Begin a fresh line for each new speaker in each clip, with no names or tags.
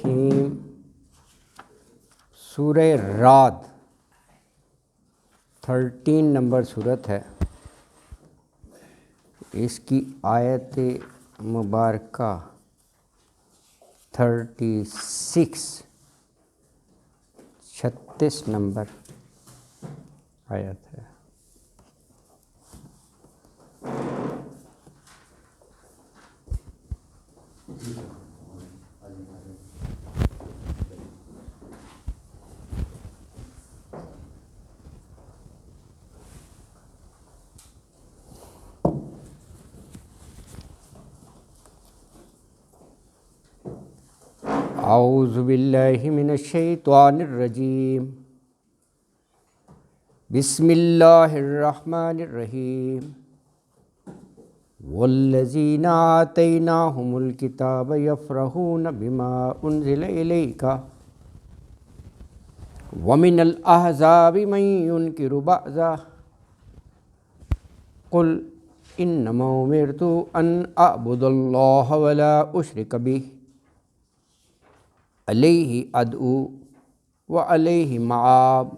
الرحیم سورہ رعد 13 نمبر صورت ہے۔ اس کی آیت مبارکہ 36 نمبر آیت ہے۔ اعوذ باللہ من الشیطان الرجیم، بسم اللہ الرحمن الرحیم۔ والذین آتیناہم الکتاب یفرحون بما انزل الیک ومن الاحزاب من ینکر بعضہ قل انما امرت ان اعبد اللہ ولا اشرک بہ علیہ ادعو وعلیہ مآب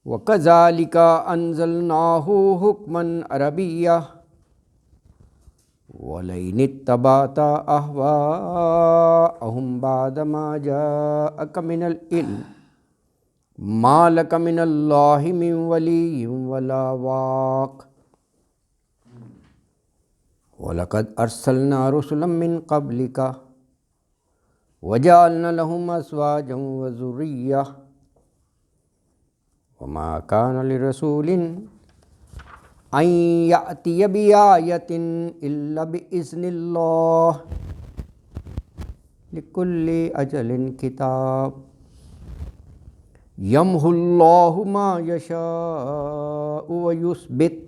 وکذالک انزلناہ حکما عربیا ولئن اتبعت اہواءہم بعد ما جاءک من العلم ما لک من اللہ من ولی ولا واق وَلَقَدْ أَرْسَلْنَا رُسُلًا مِّن قَبْلِكَ وَجَعَلْنَا لَهُمْ أَزْوَاجًا وَذُرِّيَّةً وَمَا كَانَ لِرَسُولٍ أَن يَأْتِيَ بِآيَةٍ إِلَّا بِإِذْنِ اللَّهِ لِكُلِّ أَجَلٍ كِتَابٌ يَمْحُو اللَّهُ مَا يَشَاءُ وَيُثْبِتُ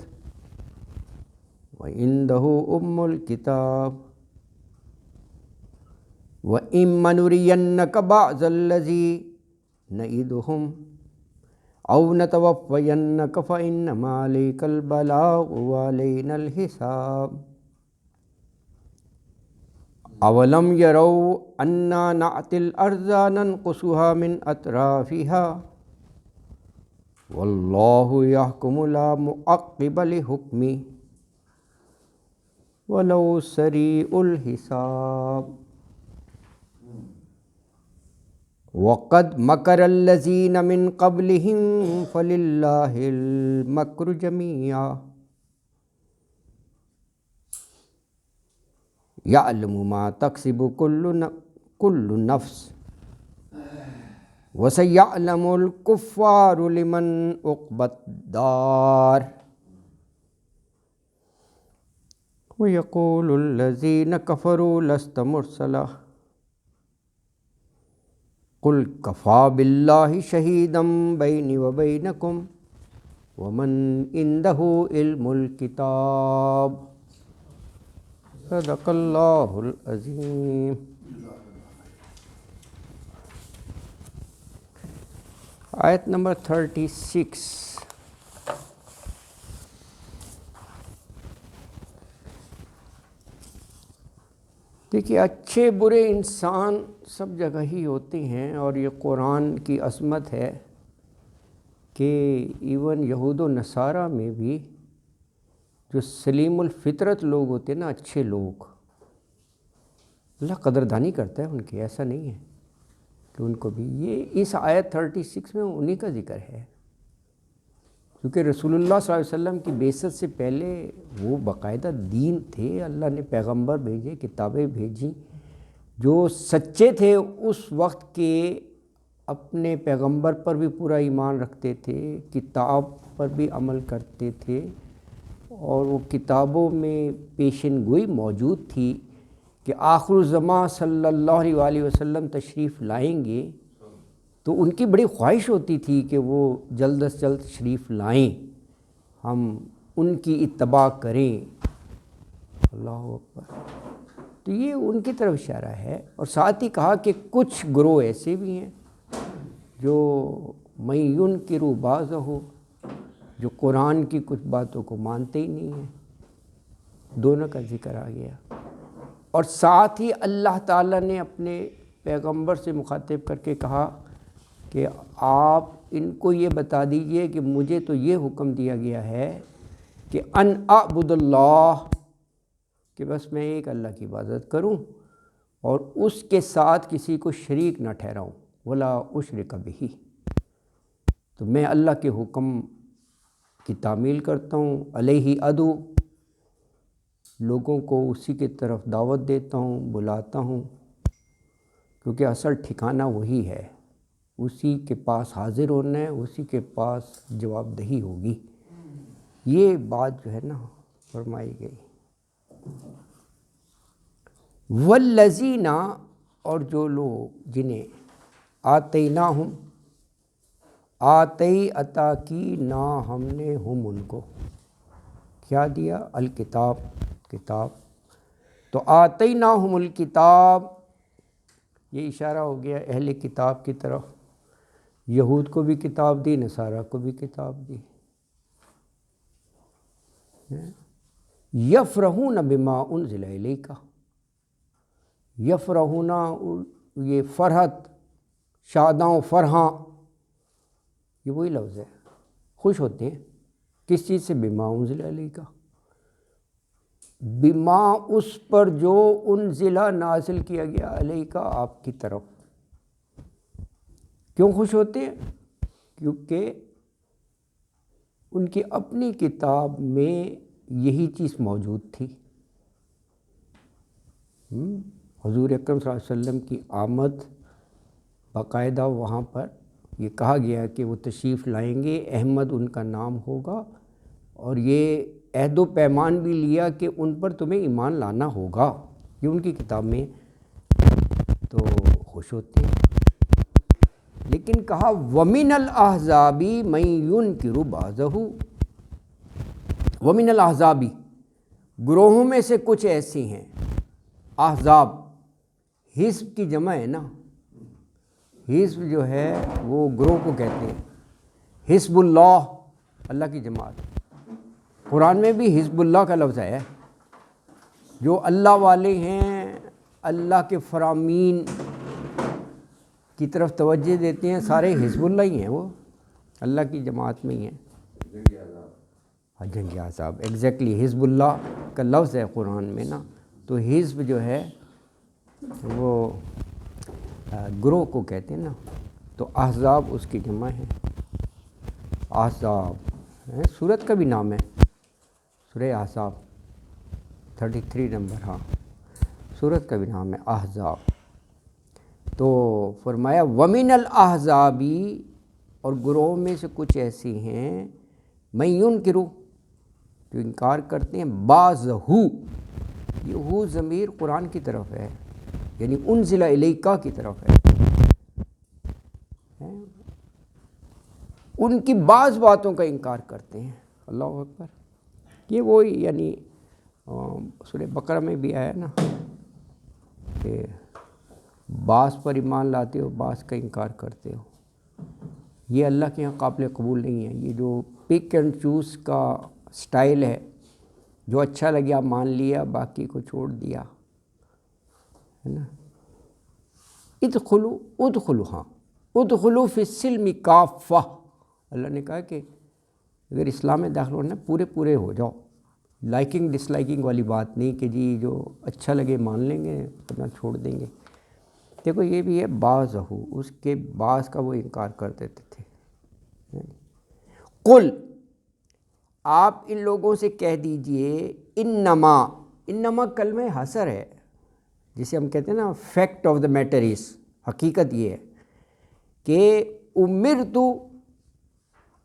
وَعِندَهُ أُمُّ الْكِتَابِ وَإِمَّا نُرِيَنَّكَ بَعْضَ الَّذِي نَعِدُهُمْ أَوْ نَتَوَفَّيَنَّكَ فَإِنَّمَا عَلَيْكَ الْبَلَاغُ وَعَلَيْنَا الْحِسَابُ أَوَلَمْ يَرَوْا أَنَّا نَأْتِي الْأَرْضَ نَنْقُصُهَا مِنْ أَطْرَافِهَا وَاللَّهُ يَحْكُمُ لَا مُعَقِّبَ لِحُكْمِهِ وَلَوْ سَرِيعُ الْحِسَابِ وَقَدْ مَكَرَ الَّذِينَ مِنْ قَبْلِهِمْ فَلِلَّهِ الْمَكْرُ جَمِيعًا يَعْلَمُ مَا تَكْسِبُ كُلُّ نَفْسٍ وَسَيَعْلَمُ الْكُفَّارُ لِمَنْ عُقْبَى الدَّارِ وَيَقُولُ الَّذِينَ كَفَرُوا لَسْتَ مُرْسَلًا قُلْ كَفَى بِاللَّهِ شَهِيدًا بَيْنِي وَبَيْنَكُمْ وَمَنْ عِندَهُ عِلْمُ الْكِتَابِ صدق اللہ العظیم۔ آیت نمبر 36۔ دیکھیے، اچھے برے انسان سب جگہ ہی ہوتے ہیں، اور یہ قرآن کی عظمت ہے کہ ایون یہود و نصارہ میں بھی جو سلیم الفطرت لوگ ہوتے ہیں نا، اچھے لوگ، اللہ قدردانی کرتا ہے ان کی، ایسا نہیں ہے کہ ان کو بھی۔ یہ اس آیت 36 میں انہی کا ذکر ہے، کیونکہ رسول اللہ صلی اللہ علیہ وسلم کی بعثت سے پہلے وہ باقاعدہ دین تھے، اللہ نے پیغمبر بھیجے، کتابیں بھیجیں، جو سچے تھے اس وقت کے اپنے پیغمبر پر بھی پورا ایمان رکھتے تھے، کتاب پر بھی عمل کرتے تھے، اور وہ کتابوں میں پیشن گوئی موجود تھی کہ آخر الزمان صلی اللہ علیہ وسلم تشریف لائیں گے، تو ان کی بڑی خواہش ہوتی تھی کہ وہ جلد از جلد تشریف لائیں، ہم ان کی اتباع کریں۔ اللہ اکبر۔ تو یہ ان کی طرف اشارہ ہے، اور ساتھ ہی کہا کہ کچھ گروہ ایسے بھی ہیں جو من ینکر بعضہ، جو قرآن کی کچھ باتوں کو مانتے ہی نہیں ہیں۔ دونوں کا ذکر آ گیا۔ اور ساتھ ہی اللہ تعالیٰ نے اپنے پیغمبر سے مخاطب کر کے کہا کہ آپ ان کو یہ بتا دیجئے کہ مجھے تو یہ حکم دیا گیا ہے کہ ان اعبد اللہ، کہ بس میں ایک اللہ کی عبادت کروں اور اس کے ساتھ کسی کو شریک نہ ٹھہراؤں، ولا اشرک بہ، تو میں اللہ کے حکم کی تعمیل کرتا ہوں، علیہ ادعو، لوگوں کو اسی کی طرف دعوت دیتا ہوں، بلاتا ہوں، کیونکہ اصل ٹھکانہ وہی ہے، اسی کے پاس حاضر ہونا ہے، اسی کے پاس جواب دہی ہوگی۔ یہ بات جو ہے نا فرمائی گئی۔ والذین، اور جو لوگ جنہیں آتیناہم، آتی عطا کی نا ہم نے ہم ان کو کیا دیا، الکتاب، کتاب، تو آتیناہم الکتاب، یہ اشارہ ہو گیا اہل کتاب کی طرف، یہود کو بھی کتاب دی، نصارہ کو بھی کتاب دی۔ یفرحون بما انزل الیک، یفرحون، یہ فرحت، شاداں و فرحاں، یہ وہی لفظ ہے، خوش ہوتے ہیں کس چیز سے، بما انزل الیک، بما اس پر جو انزل نازل کیا گیا الیک آپ کی طرف۔ کیوں خوش ہوتے ہیں؟ کیونکہ ان کی اپنی کتاب میں یہی چیز موجود تھی۔ حضور اکرم صلی اللہ علیہ وسلم کی آمد، باقاعدہ وہاں پر یہ کہا گیا کہ وہ تشریف لائیں گے، احمد ان کا نام ہوگا، اور یہ عہد و پیمان بھی لیا کہ ان پر تمہیں ایمان لانا ہوگا، یہ ان کی کتاب میں، تو خوش ہوتے ہیں۔ لیکن کہا وَمِنَ الْأَحْزَابِ مَن يُنْكِرُ بَعْضَهُ، وَمِنَ الْأَحْزَابِ، گروہوں میں سے کچھ ایسی ہیں، احزاب حزب کی جمع ہے نا، حزب جو ہے وہ گروہ کو کہتے ہیں، حزب اللہ، اللہ کی جماعت، قرآن میں بھی حزب اللہ کا لفظ ہے، جو اللہ والے ہیں، اللہ کے فرامین کی طرف توجہ دیتے ہیں، سارے حزب اللہ ہی ہیں، وہ اللہ کی جماعت میں ہی ہیں۔ جنگ احزاب، ایگزیکٹلی حزب اللہ کا لفظ ہے قرآن میں نا، تو حزب جو ہے وہ گروہ کو کہتے ہیں نا، تو احزاب اس کی جمع ہے، احزاب سورت کا بھی نام ہے، سورہ احزاب 33 نمبر، ہاں سورت کا بھی نام ہے احزاب۔ تو فرمایا وَمِنَ الْأَحْزَابِ، اور گروہ میں سے کچھ ایسی ہیں، مَن يُنْكِرُ، جو انکار کرتے ہیں، بَعْضَهُ، یہ ہو ضمیر قرآن کی طرف ہے، یعنی انزل الیک کی طرف ہے، ان کی بعض باتوں کا انکار کرتے ہیں، اللہ اکبر۔ یہ وہی یعنی سورہ بقرہ میں بھی آیا نا کہ بعض پر ایمان لاتے ہو، بعض کا انکار کرتے ہو، یہ اللہ کے یہاں قابل قبول نہیں ہے۔ یہ جو پک اینڈ چوز کا سٹائل ہے، جو اچھا لگیا مان لیا، باقی کو چھوڑ دیا، ہے نا۔ ادخلوا، ہاں ادخلوا فی السلم کافہ، اللہ نے کہا کہ اگر اسلام میں داخل ہونا پورے پورے ہو جاؤ، لائکنگ ڈس لائکنگ والی بات نہیں کہ جی جو اچھا لگے مان لیں گے ورنہ چھوڑ دیں گے۔ دیکھو یہ بھی ہے بعض ہو، اس کے بعض کا وہ انکار کر دیتے تھے۔ قل، آپ ان لوگوں سے کہہ دیجئے، انما کلمہ حصر ہے، جسے ہم کہتے ہیں نا fact of the matter is, حقیقت یہ ہے کہ امرت،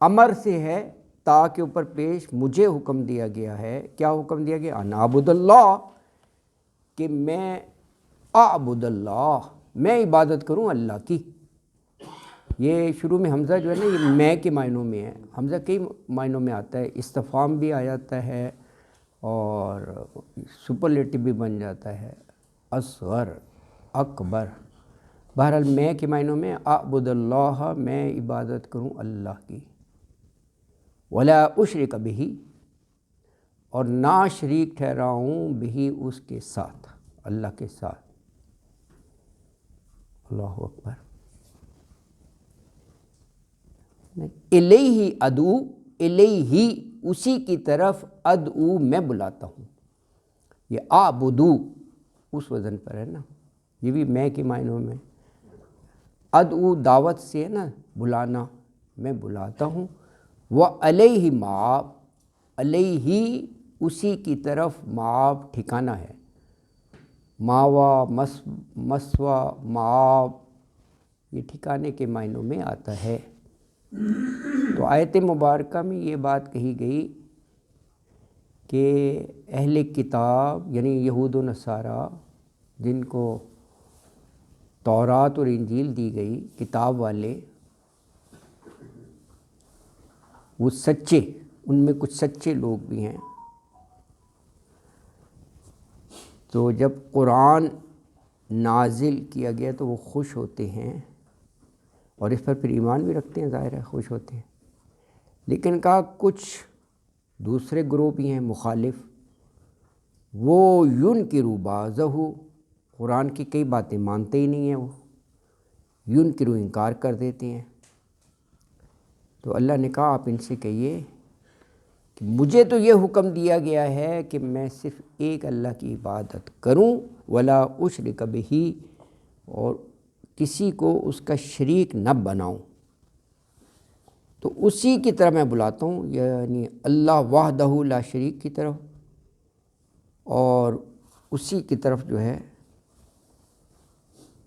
امر سے ہے، تا کے اوپر پیش، مجھے حکم دیا گیا ہے، کیا حکم دیا گیا، ان اعبد اللہ، کہ میں اعبد اللہ، میں عبادت کروں اللہ کی۔ یہ شروع میں حمزہ جو ہے نا یہ میں کے معنوں میں ہے، حمزہ کئی معنوں میں آتا ہے، استفہام بھی آ جاتا ہے اور سپرلیٹو بھی بن جاتا ہے، اصغر، اکبر، بہرحال میں کے معنوں میں اعبد اللہ، میں عبادت کروں اللہ کی، ولا اشرک بہ، اور نہ شریک ٹھہراؤں بہ اس کے ساتھ، اللہ کے ساتھ۔ اللہ اکبر۔ الیہ ادعو، الیہ اسی کی طرف، ادعو میں بلاتا ہوں۔ یہ اعبدو اس وزن پر ہے نا، یہ بھی میں کے معنوں میں۔ ادعو دعوت سے ہے نا، بلانا، میں بلاتا ہوں۔ وعلیہ مآب، علیہ اسی کی طرف، مآب ٹھکانہ ہے، ماوا، مسوا، مآب، یہ ٹھکانے کے معنوں میں آتا ہے۔ تو آیت مبارکہ میں یہ بات کہی گئی کہ اہل کتاب یعنی یہود و نصارہ، جن کو تورات اور انجیل دی گئی، کتاب والے، وہ سچے، ان میں کچھ سچے لوگ بھی ہیں۔ تو جب قرآن نازل کیا گیا تو وہ خوش ہوتے ہیں، اور اس پر پھر ایمان بھی رکھتے ہیں، ظاہر ہے خوش ہوتے ہیں۔ لیکن کہا کچھ دوسرے گروہ بھی ہیں مخالف، وہ ینکروا بعضہ، قرآن کی کئی باتیں مانتے ہی نہیں ہیں، وہ ینکروا انکار کر دیتے ہیں۔ تو اللہ نے کہا آپ ان سے کہیے کہ مجھے تو یہ حکم دیا گیا ہے کہ میں صرف ایک اللہ کی عبادت کروں، ولا اشرک بہ، اور کسی کو اس کا شریک نہ بناؤں۔ تو اسی کی طرح میں بلاتا ہوں، یعنی اللہ وحدہ لا شریک کی طرف، اور اسی کی طرف جو ہے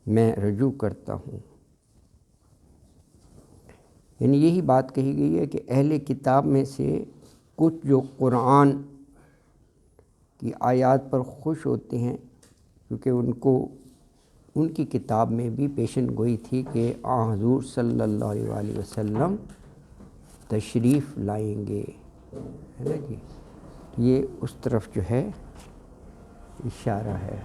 میں رجوع کرتا ہوں۔ یعنی یہی بات کہی گئی ہے کہ اہل کتاب میں سے کچھ جو قرآن کی آیات پر خوش ہوتے ہیں، کیونکہ ان کو ان کی کتاب میں بھی پیشن گوئی تھی کہ حضور صلی اللہ علیہ وآلہ وسلم تشریف لائیں گے، ہے نا جی، یہ اس طرف جو ہے اشارہ ہے۔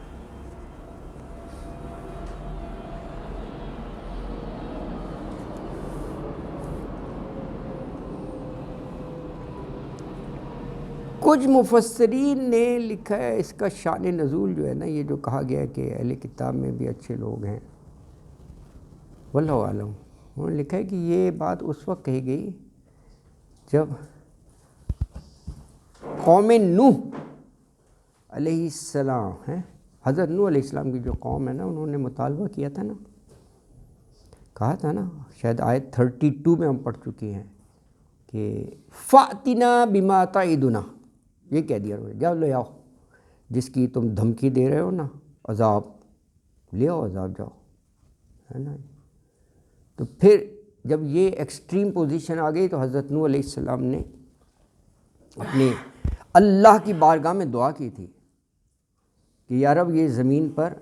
کچھ مفسرین نے لکھا ہے اس کا شان نزول جو ہے نا، یہ جو کہا گیا ہے کہ اہل کتاب میں بھی اچھے لوگ ہیں، واللہ عالم، انہوں نے لکھا ہے کہ یہ بات اس وقت کہی گئی جب قوم نوح علیہ السلام ہے، حضرت نوح علیہ السلام کی جو قوم ہے نا، انہوں نے مطالبہ کیا تھا نا، کہا تھا نا، شاید آیت 32 میں ہم پڑھ چکے ہیں کہ فَأْتِنَا بِمَا تَعِدُنَا، یہ کہہ دیا انہوں نے، جاؤ لے آؤ جس کی تم دھمکی دے رہے ہو نا، عذاب لے آؤ، عذاب جاؤ، ہے نا۔ تو پھر جب یہ ایکسٹریم پوزیشن آ گئی تو حضرت نوح علیہ السلام نے اپنے اللہ کی بارگاہ میں دعا کی تھی کہ یا رب یہ زمین پر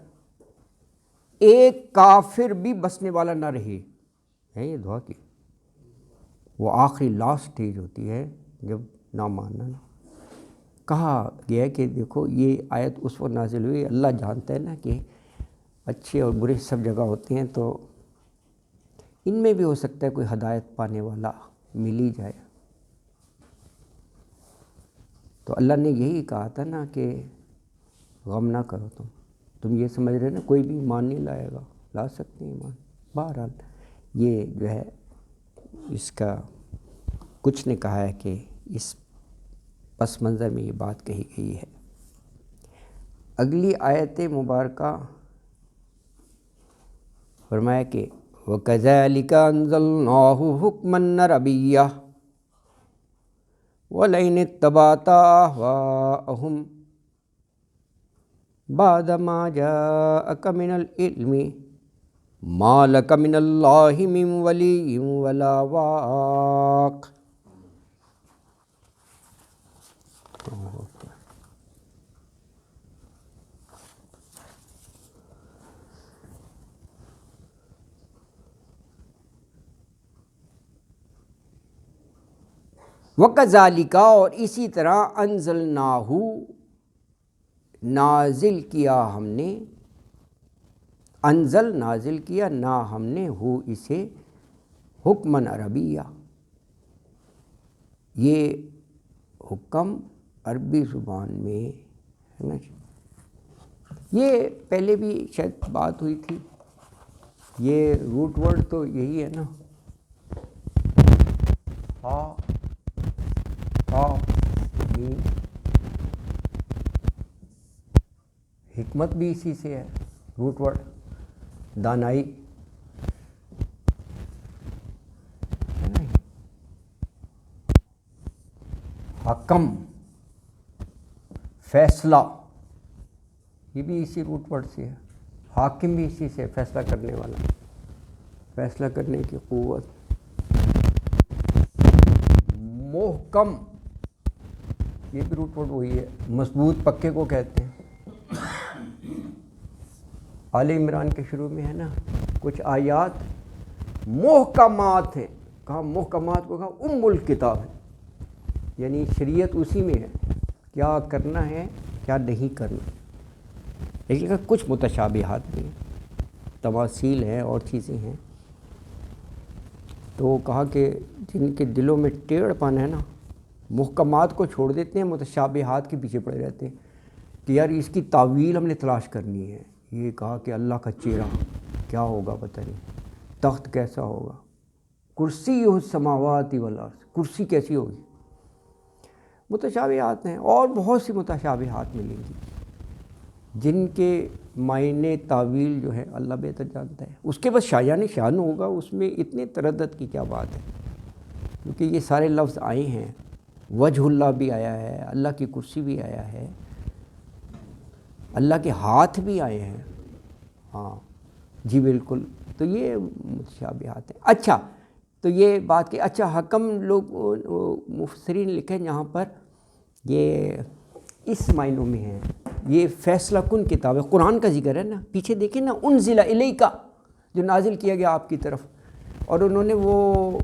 ایک کافر بھی بسنے والا نہ رہے، ہے یہ دعا کی۔ وہ آخری لاسٹ سٹیج ہوتی ہے جب نہ ماننا نا۔ کہا گیا کہ دیکھو یہ آیت اس وقت نازل ہوئی، اللہ جانتا ہے نا کہ اچھے اور برے سب جگہ ہوتے ہیں، تو ان میں بھی ہو سکتا ہے کوئی ہدایت پانے والا مل ہی جائے۔ تو اللہ نے یہی کہا تھا نا کہ غم نہ کرو، تم یہ سمجھ رہے نا کوئی بھی ایمان نہیں لائے گا، لا سکتے ہیں ایمان۔ بہرحال یہ جو ہے اس کا کچھ نے کہا ہے کہ اس پس منظر میں یہ بات کہی گئی ہے۔ اگلی آیت مبارکہ فرمایا کہ وَكَذَلِكَ أَنزَلْنَاهُ حُكْمًا عَرَبِيًّا وَلَئِنِ اتَّبَعْتَ أَهْوَاءَهُمْ بَعْدَ مَا جَاءَكَ مِنَ الْعِلْمِ مَا لَكَ مِنَ اللَّهِ مِنْ وَلِيٍّ وَلَا وَاقٍ۔ وَكَذَلِكَ، اور اسی طرح، انزلناہ نازل کیا ہم نے، انزل نازل کیا، نہ ہم نے ہو اسے، حکمًا عربیہ، یہ حکم عربی زبان میں ہے نا، یہ پہلے بھی شاید بات ہوئی تھی، یہ روٹ ورڈ تو یہی ہے نا، میم، حکمت بھی اسی سے ہے، روٹ ورڈ دانائی، حکم فیصلہ، یہ بھی اسی روٹ ورڈ سے ہے، حاکم بھی اسی سے، فیصلہ کرنے والا، فیصلہ کرنے کی قوت، محکم یہ بھی روٹ ورڈ وہی ہے، مضبوط پکے کو کہتے ہیں۔ آل عمران کے شروع میں ہے نا کچھ آیات محکمات ہیں، کہا محکمات کو کہا ام الکتاب ہے، یعنی شریعت اسی میں ہے، کیا کرنا ہے کیا نہیں کرنا، لیکن کچھ متشابہات بھی ہیں، تفاصیل ہیں اور چیزیں ہیں۔ تو کہا کہ جن کے دلوں میں ٹیڑھ پن ہے نا، محکمات کو چھوڑ دیتے ہیں، متشابہات کے پیچھے پڑے رہتے ہیں کہ یار اس کی تعویل ہم نے تلاش کرنی ہے۔ یہ کہا کہ اللہ کا چہرہ کیا ہوگا پتہ نہیں، تخت کیسا ہوگا، کرسی السماوات والارض، کرسی کیسی ہوگی، متشابہات ہیں، اور بہت سی متشابہات ملیں گی جن کے معنی تعویل جو ہے اللہ بہتر جانتا ہے۔ اس کے بعد شایان شان ہوگا، اس میں اتنے تردد کی کیا بات ہے، کیونکہ یہ سارے لفظ آئے ہیں، وجہ اللہ بھی آیا ہے، اللہ کی کرسی بھی آیا ہے، اللہ کے ہاتھ بھی آئے ہیں، ہاں جی بالکل، تو یہ متشابہات ہیں۔ اچھا تو یہ بات کہ اچھا حکم لوگ مفسرین لکھیں یہاں پر یہ اس معنوں میں ہے، یہ فیصلہ کن کتاب ہے، قرآن کا ذکر ہے نا، پیچھے دیکھیں نا انزل الیک جو نازل کیا گیا آپ کی طرف، اور انہوں نے وہ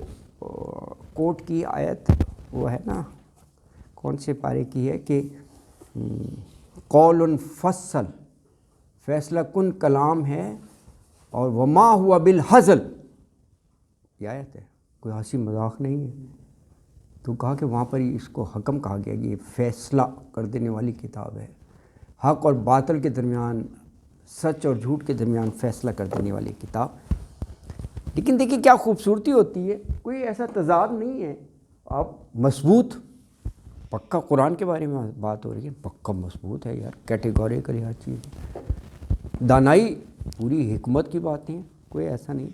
کوٹ کی آیت وہ ہے نا کون سے پارے کی ہے کہ قول فصل، فیصلہ کن کلام ہے، اور وما ہوا بالہزل، یہ آیت ہے، کوئی ہنسی مذاق نہیں ہے۔ تو کہا کہ وہاں پر اس کو حکم کہا گیا، یہ فیصلہ کر دینے والی کتاب ہے، حق اور باطل کے درمیان، سچ اور جھوٹ کے درمیان فیصلہ کر دینے والی کتاب۔ لیکن دیکھیں کیا خوبصورتی ہوتی ہے، کوئی ایسا تضاد نہیں ہے، آپ مضبوط پکا قرآن کے بارے میں بات ہو رہی ہے، پکا مضبوط ہے یار، کیٹیگوریکلی ہر چیز، دانائی پوری حکمت کی باتیں ہیں، کوئی ایسا نہیں۔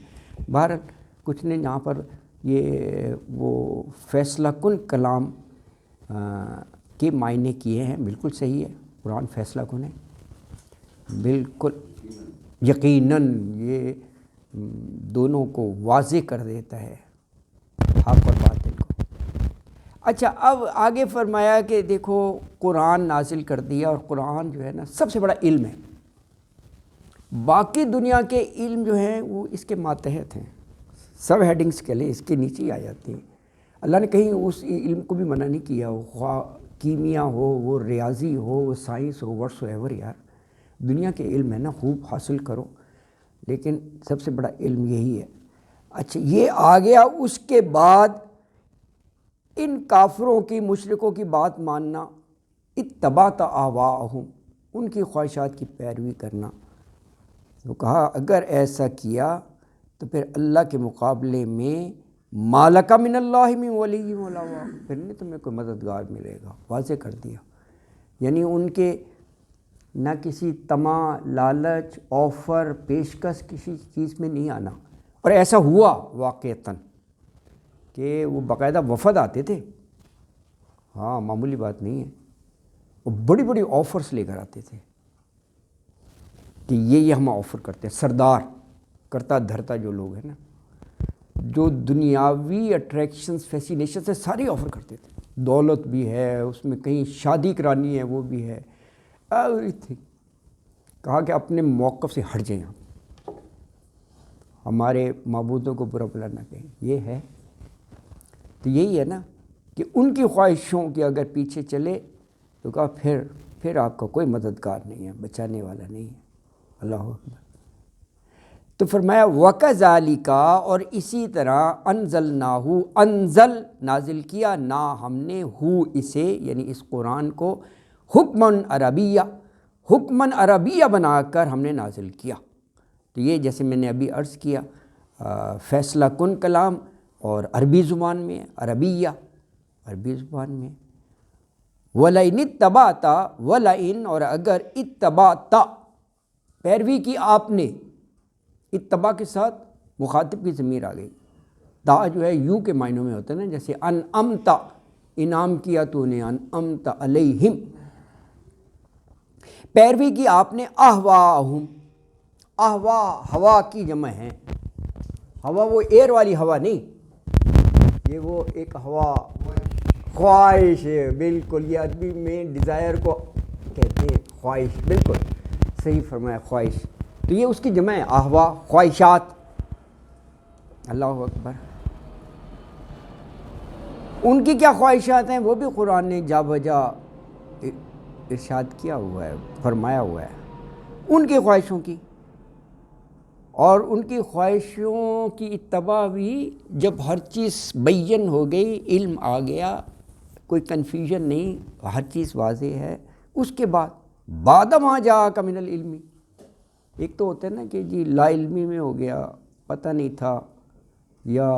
بہرحال کچھ نے یہاں پر یہ وہ فیصلہ کن کلام کے معنی کیے ہیں، بالکل صحیح ہے، قرآن فیصلہ کن ہے، بالکل یقیناً یہ دونوں کو واضح کر دیتا ہے، حق اور باطل کو۔ اچھا اب آگے فرمایا کہ دیکھو قرآن نازل کر دیا، اور قرآن جو ہے نا سب سے بڑا علم ہے، باقی دنیا کے علم جو ہیں وہ اس کے ماتحت ہیں، سب ہیڈنگز کے لئے اس کے نیچے ہی آ جاتی ہیں۔ اللہ نے کہیں اس علم کو بھی منع نہیں کیا، خواہ کیمیا ہو، وہ ریاضی ہو، وہ سائنس ہو، واٹس ایور، یار دنیا کے علم ہے نا خوب حاصل کرو، لیکن سب سے بڑا علم یہی ہے۔ اچھا یہ آ گیا، اس کے بعد ان کافروں کی مشرکوں کی بات ماننا، اتبعت اہواءہم، ان کی خواہشات کی پیروی کرنا۔ تو کہا اگر ایسا کیا تو پھر اللہ کے مقابلے میں مالک من اللہ من ولی ولا واق، پھر نہیں تمہیں کوئی مددگار ملے گا، واضح کر دیا۔ یعنی ان کے نہ کسی طمع، لالچ، آفر، پیشکش کسی چیز میں نہیں آنا، اور ایسا ہوا واقعتاً کہ وہ باقاعدہ وفد آتے تھے، ہاں معمولی بات نہیں ہے، وہ بڑی بڑی آفرز لے کر آتے تھے کہ یہ ہم آفر کرتے ہیں، سردار کرتا دھرتا جو لوگ ہیں نا، جو دنیاوی اٹریکشنز فیسینیشن سے ساری آفر کرتے تھے، دولت بھی ہے اس میں، کہیں شادی کرانی ہے وہ بھی ہے، ایوری تھنگ۔ کہا کہ اپنے موقف سے ہٹ جائیں، ہمارے معبودوں کو برا بلا نہ کہیں، یہ ہے تو یہی ہے نا کہ ان کی خواہشوں کے اگر پیچھے چلے تو کہا پھر آپ کا کوئی مددگار نہیں ہے، بچانے والا نہیں ہے۔ اللہ اکبر۔ تو فرمایا وَكَذَلِكَ، اور اسی طرح انزلناہو، انزل نازل کیا، نا ہم نے ہو اسے، یعنی اس قرآن کو، حکمًا عربیہ، حکمن عربیہ بنا کر ہم نے نازل کیا۔ تو یہ جیسے میں نے ابھی عرض کیا فیصلہ کن کلام اور عربی زبان میں ہے، عربیہ عربی زبان میں۔ وَلَئِنِ اتَّبَعْتَ وَلَئِن اور اگر اتبعت پیروی کی آپ نے، اتباع کے ساتھ مخاطب کی ضمیر آ گئی، تا جو ہے یو کے معنوں میں ہوتا ہے نا، جیسے انعمت انعام کیا تو نے، انعمت علیہم، پیروی کی آپ نے اہواہم، اہوا ہوا کی جمع ہے، ہوا وہ ایئر والی ہوا نہیں، یہ وہ ایک ہوا خواہش ہے، بالکل یہ عربی میں ڈیزائر کو کہتے ہیں، خواہش، بالکل صحیح فرمایا، خواہش، تو یہ اس کی جمع ہے اہوا، خواہشات۔ اللہ اکبر۔ ان کی کیا خواہشات ہیں وہ بھی قرآن نے جا بجا ارشاد کیا ہوا ہے، فرمایا ہوا ہے، ان کی خواہشوں کی، اور ان کی خواہشوں کی اتباع بھی جب ہر چیز بین ہو گئی، علم آ گیا، کوئی کنفیوژن نہیں، ہر چیز واضح ہے، اس کے بعد ما جاءک من العلم، ایک تو ہوتا ہے نا کہ جی لا علمی میں ہو گیا، پتہ نہیں تھا یا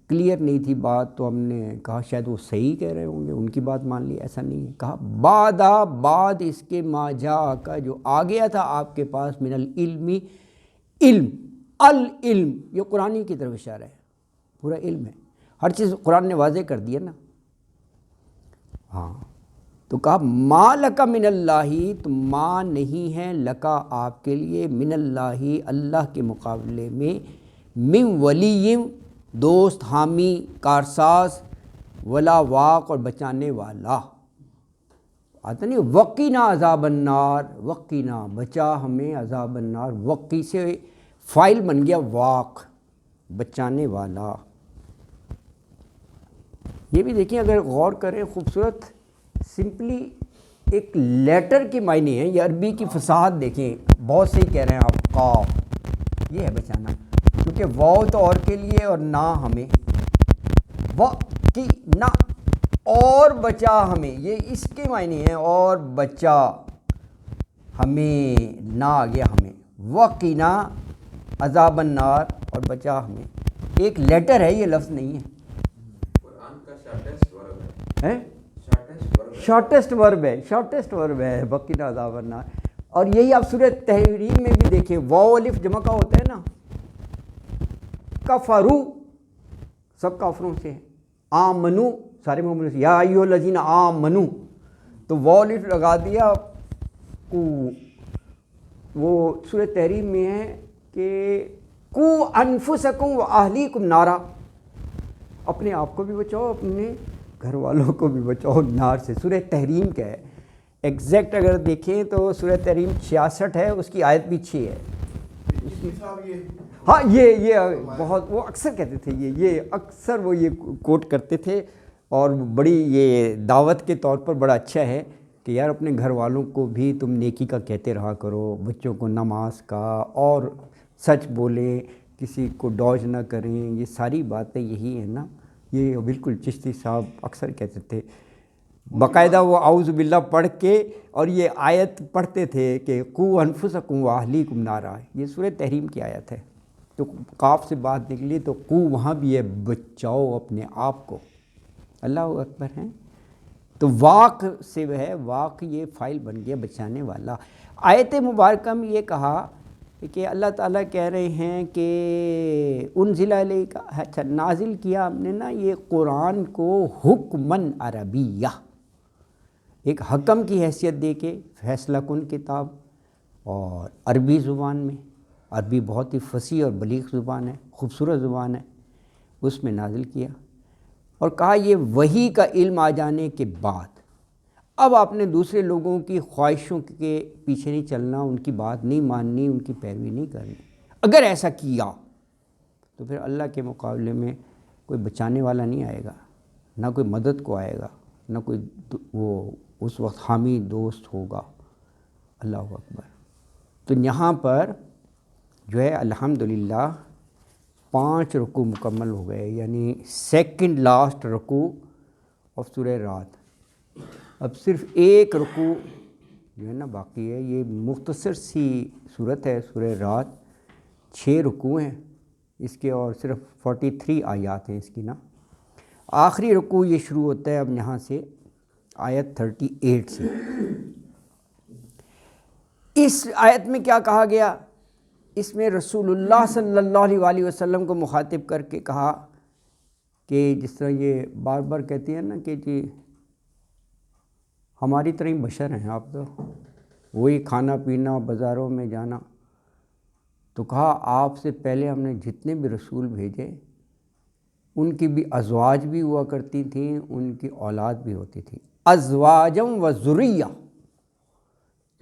کلیئر نہیں تھی بات، تو ہم نے کہا شاید وہ صحیح کہہ رہے ہوں گے، ان کی بات مان لی، ایسا نہیں ہے، کہا بعد اس کے ما جاء کا جو آ گیا تھا آپ کے پاس، من العلم، علم، العلم یہ قرآن کی طرف اشارہ ہے، پورا علم ہے، ہر چیز قرآن نے واضح کر دی ہے نا۔ ہاں تو کہا ما لکا من اللہ، تو ما نہیں ہے لکا آپ کے لیے، من اللہ اللہ کے مقابلے میں، من ولی دوست، حامی، کارساز، ولا واق اور بچانے والا، آتا نہیں وقینا عذاب النار، وقینا بچا ہمیں عذاب النار، وقی سے فائل بن گیا واق، بچانے والا۔ یہ بھی دیکھیں اگر غور کریں، خوبصورت، سمپلی ایک لیٹر کے معنی ہیں، یہ عربی کی فصاحت دیکھیں، بہت صحیح کہہ رہے ہیں آپ، قاف یہ ہے بچانا، کیونکہ واو تو اور کے لیے اور نہ ہمیں، وقینا اور بچا ہمیں، یہ اس کے معنی ہیں، اور بچا ہمیں، نہ آ گیا ہمیں، وقینا عذاب النار اور بچا ہمیں، ایک لیٹر ہے، یہ لفظ نہیں ہے،
قرآن کا شارٹیسٹ ورب ہے،
شارٹیسٹ ورب ہے وقینا عذاب النار۔ اور یہی آپ سورہ تحریم میں بھی دیکھیں، واو الف جمع کا ہوتا ہے نا، کفرو سب کافروں سے، آمنو سارے مومنوں سے، یا ایھا الذین آمنو، تو واو الف لگا دیا، وہ سورہ تحریم میں ہے کہ قو انفسکم واہلیکم نارا، اپنے آپ کو بھی بچاؤ، اپنے گھر والوں کو بھی بچاؤ نار سے، سورہ تحریم کا ہے، ایگزیکٹ اگر دیکھیں تو سورہ تحریم 66 ہے، اس کی آیت بھی 6 ہے۔ ہاں یہ بہت وہ اکثر کہتے تھے، یہ اکثر وہ یہ کوٹ کرتے تھے، اور بڑی یہ دعوت کے طور پر بڑا اچھا ہے کہ یار اپنے گھر والوں کو بھی تم نیکی کا کہتے رہا کرو، بچوں کو نماز کا، اور سچ بولیں، کسی کو ڈوج نہ کریں، یہ ساری باتیں یہی ہیں نا، یہ بالکل چشتی صاحب اکثر کہتے تھے، باقاعدہ وہ اعوذ باللہ پڑھ کے اور یہ آیت پڑھتے تھے کہ قو انفسکم واہلیکم نارا، یہ سورہ تحریم کی آیت ہے، تو کاف سے بات نکلی تو قو وہاں بھی ہے، بچاؤ اپنے آپ کو، اللہ اکبر ہیں۔ تو واق سے وہ ہے، واق یہ فائل بن گیا بچانے والا۔ آیت مبارکہ میں یہ کہا کہ اللہ تعالیٰ کہہ رہے ہیں کہ انزل علیک، اچھا نازل کیا ہم نے نا یہ قرآن کو حکمن عربیہ، ایک حکم کی حیثیت دے کے، فیصلہ کن کتاب، اور عربی زبان میں، عربی بہت ہی فصیح اور بلیغ زبان ہے، خوبصورت زبان ہے، اس میں نازل کیا، اور کہا یہ وحی کا علم آ جانے کے بعد اب آپ نے دوسرے لوگوں کی خواہشوں کے پیچھے نہیں چلنا، ان کی بات نہیں ماننی، ان کی پیروی نہیں کرنی، اگر ایسا کیا تو پھر اللہ کے مقابلے میں کوئی بچانے والا نہیں آئے گا، نہ کوئی مدد کو آئے گا، نہ کوئی وہ اس وقت حامی دوست ہوگا، اللہ اکبر۔ تو یہاں پر جو ہے الحمدللہ 5 رکوع مکمل ہو گئے، یعنی سیکنڈ لاسٹ رکوع آف سورہ رات، اب صرف ایک رکوع جو ہے نا باقی ہے. یہ مختصر سی صورت ہے سورہ رعد, 6 رکوع ہیں اس کے اور صرف 43 آیات ہیں اس کی نا. آخری رکوع یہ شروع ہوتا ہے اب یہاں سے آیت 38 سے. اس آیت میں کیا کہا گیا؟ اس میں رسول اللہ صلی اللہ علیہ وآلہ وسلم کو مخاطب کر کے کہا کہ جس طرح یہ بار بار کہتے ہیں نا کہ جی ہماری طرح ہی بشر ہیں آپ, تو وہی کھانا پینا بازاروں میں جانا. تو کہا آپ سے پہلے ہم نے جتنے بھی رسول بھیجے ان کی بھی ازواج بھی ہوا کرتی تھیں, ان کی اولاد بھی ہوتی تھی. ازواجم و ذریہ,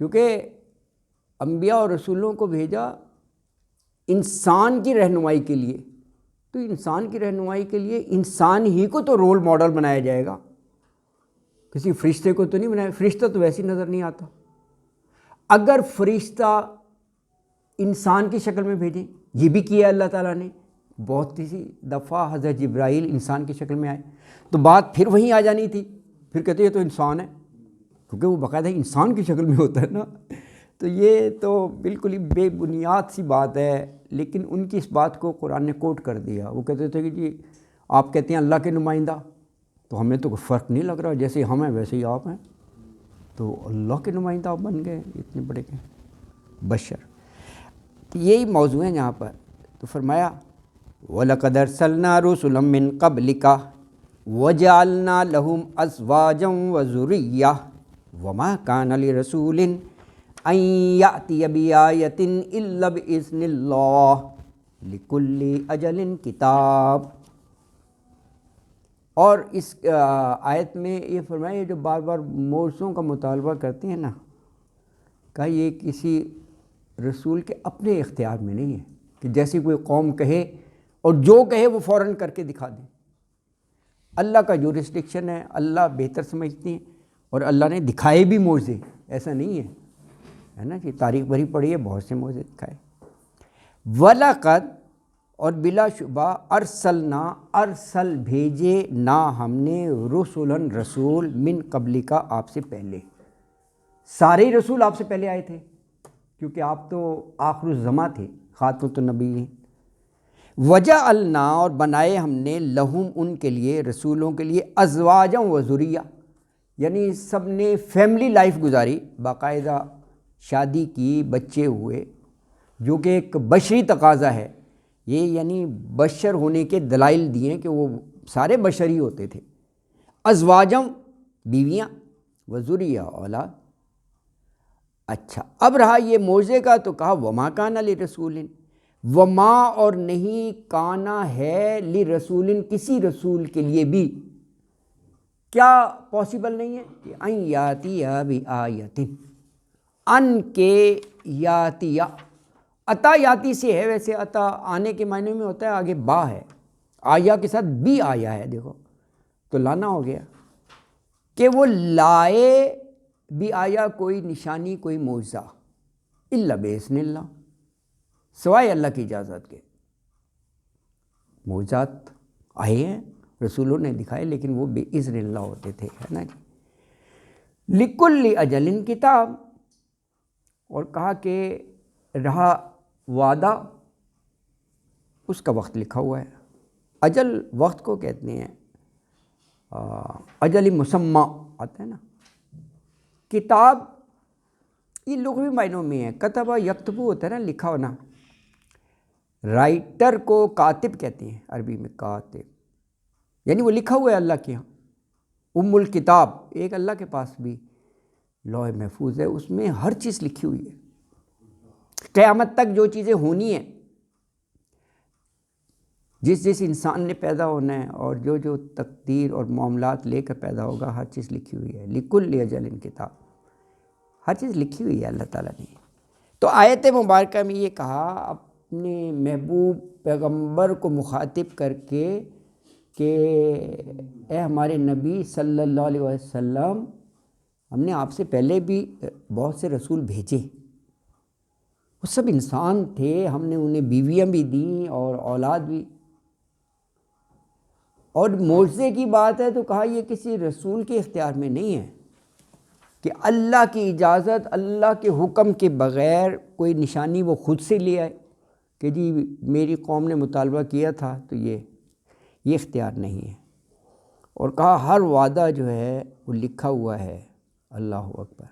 کیونکہ انبیاء اور رسولوں کو بھیجا انسان کی رہنمائی کے لیے, تو انسان کی رہنمائی کے لیے انسان ہی کو تو رول ماڈل بنایا جائے گا, کسی فرشتے کو تو نہیں بنایا. فرشتہ تو ویسے نظر نہیں آتا. اگر فرشتہ انسان کی شکل میں بھیجیں, یہ بھی کیا اللہ تعالیٰ نے, بہت سی دفعہ حضرت جبرائیل انسان کی شکل میں آئے, تو بات پھر وہیں آ جانی تھی. پھر کہتے ہیں یہ تو انسان ہے, کیونکہ وہ باقاعدہ انسان کی شکل میں ہوتا ہے نا. تو یہ تو بالکل ہی بے بنیاد سی بات ہے, لیکن ان کی اس بات کو قرآن نے کوٹ کر دیا. وہ کہتے تھے کہ جی آپ کہتے ہیں اللہ کے نمائندہ, تو ہمیں تو کوئی فرق نہیں لگ رہا, جیسے ہم ہیں ویسے ہی آپ ہیں, تو اللہ کے نمائندہ آپ بن گئے اتنے بڑے کے بشر. یہی موضوع ہے یہاں پر. تو فرمایا وَلَقَدْ أَرْسَلْنَا رُسُلًا مِّن قَبْلِكَ وَجَعَلْنَا لَهُمْ أَزْوَاجًا وَذُرِّيَّةً وَمَا كَانَ لِرَسُولٍ أَن يَأْتِيَ بِآيَةٍ إِلَّا بِإِذْنِ اللَّهِ لِكُلِّ أَجَلٍ کتاب. اور اس آیت میں یہ فرمایا, یہ جو بار بار معجزوں کا مطالبہ کرتے ہیں نا, کہ یہ کسی رسول کے اپنے اختیار میں نہیں ہے کہ جیسی کوئی قوم کہے اور جو کہے وہ فوراً کر کے دکھا دیں. اللہ کا جورسڈکشن ہے, اللہ بہتر سمجھتے ہیں, اور اللہ نے دکھائے بھی معجزے, ایسا نہیں ہے نا کہ تاریخ بھری پڑی ہے بہت سے معجزے دکھائے. وَلَقَدْ, اور بلا شبہ, ارسلنا, ارسل بھیجے, نہ ہم نے, رسولن رسول, من قبلی کا, آپ سے پہلے. سارے رسول آپ سے پہلے آئے تھے کیونکہ آپ تو آخر الزماں تھے, خاتمۃ النبیین. وجعلنا, اور بنائے ہم نے, لہم, ان کے لیے, رسولوں کے لیے, ازواجا و ذریہ, یعنی سب نے فیملی لائف گزاری, باقاعدہ شادی کی, بچے ہوئے, جو کہ ایک بشری تقاضا ہے. یہ یعنی بشر ہونے کے دلائل دیے کہ وہ سارے بشری ہوتے تھے. ازواجم, بیویاں, و ذریہ, اولاد. اچھا, اب رہا یہ معجزے کا, تو کہا وما کان لرسول, وما, اور نہیں, کانا ہے, لرسول, کسی رسول کے لیے بھی, کیا پاسبل نہیں ہے کہ ان یاتی بآیۃ, ان کے یاتیہ, عطا یاتی سے ہے, ویسے عطا آنے کے معنی میں ہوتا ہے, آگے با ہے, آیا کے ساتھ بھی آیا ہے, دیکھو تو لانا ہو گیا, کہ وہ لائے بھی آیا کوئی نشانی, کوئی معجزہ, الا باذن اللہ, سوائے اللہ کی اجازت کے. معجزات آئے ہیں, رسولوں نے دکھائے, لیکن وہ باذن اللہ ہوتے تھے, ہے نا جی. لکل اجل کتاب, اور کہا کہ رہا وعدہ, اس کا وقت لکھا ہوا ہے. اجل وقت کو کہتے ہیں, اجل مسمى آتا ہے نا. کتاب یہ لغوی معنوں میں ہے, کتبہ یکتبو ہوتا ہے نا, لکھا ہونا. رائٹر کو کاتب کہتے ہیں عربی میں, کاتب, یعنی وہ لکھا ہوا ہے اللہ کے ہاں. ام الکتاب, ایک اللہ کے پاس بھی لوح محفوظ ہے, اس میں ہر چیز لکھی ہوئی ہے. قیامت تک جو چیزیں ہونی ہیں, جس انسان نے پیدا ہونا ہے, اور جو تقدیر اور معاملات لے کر پیدا ہوگا, ہر چیز لکھی ہوئی ہے. لکل اجل کتاب, ہر چیز لکھی ہوئی ہے اللہ تعالیٰ نے. تو آیت مبارکہ میں یہ کہا اپنے محبوب پیغمبر کو مخاطب کر کے کہ اے ہمارے نبی صلی اللہ علیہ وسلم, ہم نے آپ سے پہلے بھی بہت سے رسول بھیجے, وہ سب انسان تھے, ہم نے انہیں بیویاں بھی دیں اور اولاد بھی. اور معجزے کی بات ہے تو کہا یہ کسی رسول کے اختیار میں نہیں ہے, کہ اللہ کی اجازت، اللہ کے حکم کے بغیر کوئی نشانی وہ خود سے لے آئے کہ جی میری قوم نے مطالبہ کیا تھا تو یہ اختیار نہیں ہے۔ اور کہا ہر وعدہ جو ہے وہ لکھا ہوا ہے۔ اللہ اکبر۔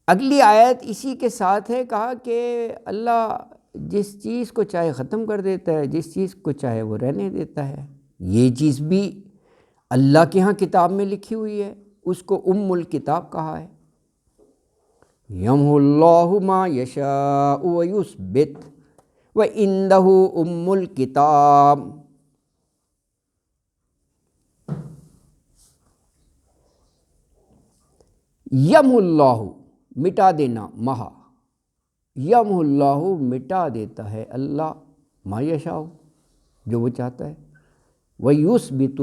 اگلی آیت اسی کے ساتھ ہے، کہا کہ اللہ جس چیز کو چاہے ختم کر دیتا ہے، جس چیز کو چاہے وہ رہنے دیتا ہے۔ یہ چیز بھی اللہ کے ہاں کتاب میں لکھی ہوئی ہے، اس کو الکتاب کہا ہے۔ یمحو اللہ ما یشاء ویثبت وعندہ الکتاب۔ یمحو اللہ مٹا دینا، محا، یمحو اللہ مٹا دیتا ہے اللہ، ما یشاء جو وہ چاہتا ہے، ویثبت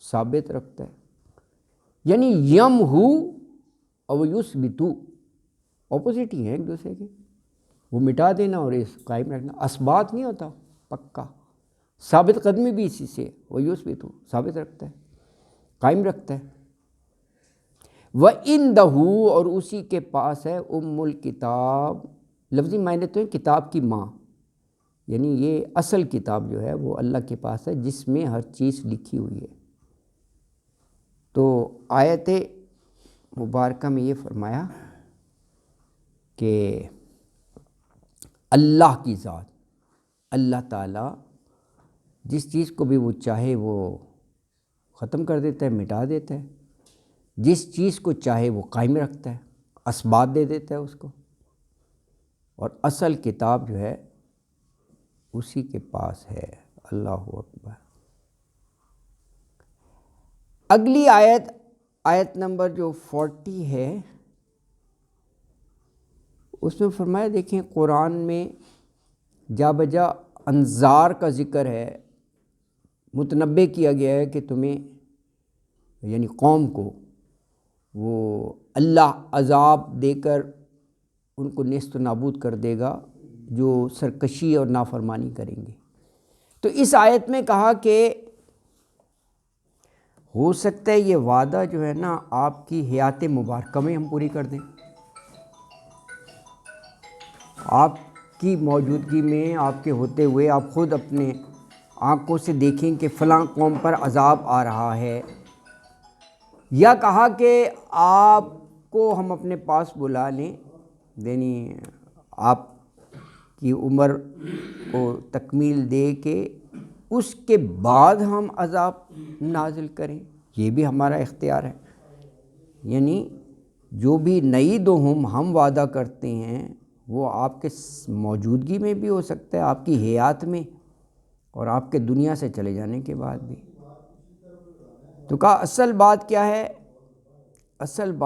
ثابت رکھتا ہے۔ یعنی یمحو اور یثبت اپوزٹ ہی ہیں ایک دوسرے کے، وہ مٹا دینا اور اس قائم رکھنا۔ اثبات نہیں ہوتا پکا، ثابت قدمی بھی اسی سے، ویثبت ثابت رکھتا ہے، قائم رکھتا ہے۔ وَعِندَهُ اور اسی کے پاس ہے الکتاب، لفظی معنی تو ہے کتاب کی ماں، یعنی یہ اصل کتاب جو ہے وہ اللہ کے پاس ہے جس میں ہر چیز لکھی ہوئی ہے۔ تو آیت مبارکہ میں یہ فرمایا کہ اللہ کی ذات، اللہ تعالیٰ جس چیز کو بھی وہ چاہے وہ ختم کر دیتا ہے، مٹا دیتا ہے، جس چیز کو چاہے وہ قائم رکھتا ہے، اسبات دے دیتا ہے اس کو، اور اصل کتاب جو ہے اسی کے پاس ہے۔ اللہ اکبر۔ اگلی آیت نمبر جو 40 ہے، اس میں فرمایا دیکھیں قرآن میں جا بجا انذار کا ذکر ہے، متنبع کیا گیا ہے کہ تمہیں یعنی قوم کو وہ اللہ عذاب دے کر ان کو نیست و نابود کر دے گا جو سرکشی اور نافرمانی کریں گے۔ تو اس آیت میں کہا کہ ہو سکتا ہے یہ وعدہ جو ہے نا آپ کی حیات مبارکہ میں ہم پوری کر دیں، آپ کی موجودگی میں، آپ کے ہوتے ہوئے آپ خود اپنے آنکھوں سے دیکھیں کہ فلاں قوم پر عذاب آ رہا ہے، یا کہا کہ آپ کو ہم اپنے پاس بلا لیں، یعنی آپ کی عمر کو تکمیل دے کے اس کے بعد ہم عذاب نازل کریں، یہ بھی ہمارا اختیار ہے۔ یعنی جو بھی نعید ہم وعدہ کرتے ہیں وہ آپ کے موجودگی میں بھی ہو سکتا ہے، آپ کی حیات میں، اور آپ کے دنیا سے چلے جانے کے بعد بھی۔ تو کہا اصل بات کیا ہے؟ اصل بات